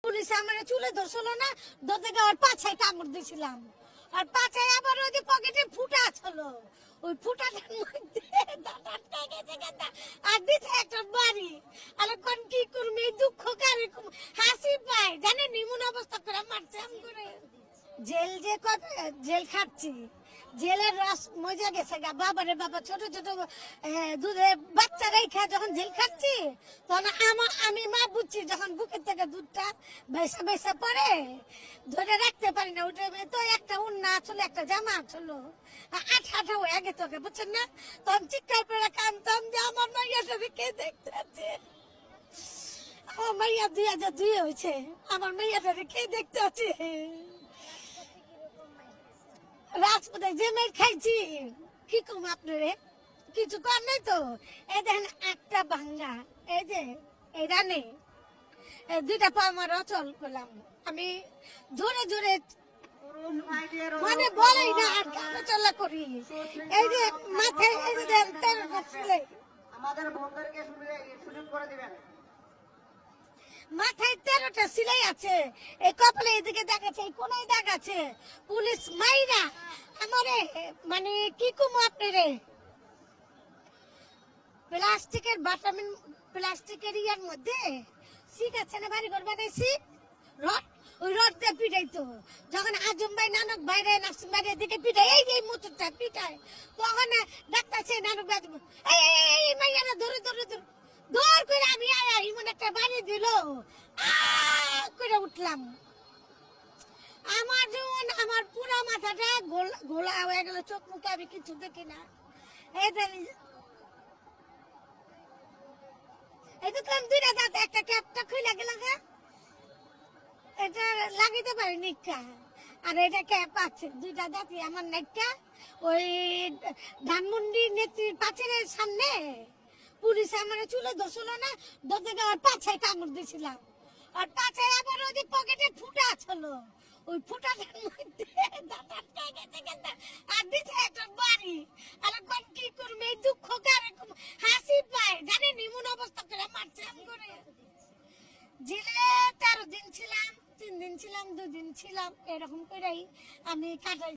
Police আমার চুলে ধরছিল না, ধরতে গিয়ে ওর পাছায় কামড় দিয়েছিলাম। আর পাছায় আবার ওই যে পকেটে ফুটা ছিল, ওই ফুটাটার মধ্যে আর দিতে একটা বাড়ি। আর কোন কি করবি, দুঃখ কারে হাসি পায় জানেন, এমন অবস্থা করে মারছে আম করে। জেল যে জেল খাচ্ছি, জেলের রস মজা গেছে গা। বাবারে বাবা, ছোট ছোট দুধে বাচ্চা রেখা যখন জেল খাচ্ছি, তখন আমি মা বুঝছি, যখন বুকের থেকে দুধটা বেসা বেসা পড়ে ধরে রাখতে পারি না, ওটা তো একটা উন্না আসলে একটা জামা ছিল, আঠা আঠা হয়ে গেছে তোকে, বুঝছেন না? তখন চিৎকার করে কাঁদতাম যে আমার মাইয়াটাকে কে দেখতে আছে, আমার মাইয়া 2002 হয়েছে, আমার মাইয়াটাকে কে দেখতে আছে। রাজপথে যে মেয়ে খাইছি, কি কম আপনারে, কিছু কর নাই তো। এই দেখেন একটা ভাঙ্গা, এই যে এই রানে দুইটা পা আমার অচল করলাম আমি, জোরে জোরে মানে বলেই না আর কাপড় করি। এই যে মাথায় এই যে আমাদের বন্ধুদেরকে সুযোগ করে দিবেন, মাথায় 13টা সিলাই আছে, এই কপালে এদিকে দাগ আছে, এই কোনায় দাগ আছে। পুলিশ মাইরা আমারে মানে কি কম আপনারে প্লাস্টিকের বাটামিন, প্লাস্টিকের ইয়ার মধ্যে শিক আছে না, বাড়ি ঘর বানাইছি রড, ওই রড দিয়ে পিটাইতো। যখন আজম ভাই নানক বাইরে নাসিম বাইরে দিকে পিটাই, এই যে মুচুরটা পিটায়, তখন ডাক্তার সে নানক ভাই এই মাইয়ারা ধরে ধরে ধরে দৌড় করে আমি এমন একটা বাড়ি দিল, করে উঠলাম। আমার যেমন আমার পুরা মাথাটা গোলা হয়ে গেল, চোখ মুখে আমি কিছু দেখি না। এই তো কাম দুইটা দাঁত, একটা ক্যাপটা খুলে গেল, এটা লাগাইতে পারি নিকা, আর এটা ক্যাপ আছে দুইটা দাঁত আমার নাইকা। ওই ধানমন্ডি নেত্রীর পাঁচের সামনে পুলিশ আমার চুলে ধরছিল না, ধরতে গিয়ে ওর পাছায় কামড় দিয়েছিলাম। আর পাছায় আবার ওই যে পকেটে ফুটা ছিল, ওই ফুটাটার মধ্যে আর দিতে একটা বাড়ি। আর কোন কি করবে, দুঃখ কারে হাসি পায় জানেন, এমন অবস্থা করে মারছে আম করে। জেলে 13 দিন ছিলাম, 3 দিন ছিলাম, 2 দিন ছিলাম, এরকম করেই আমি কাটাই।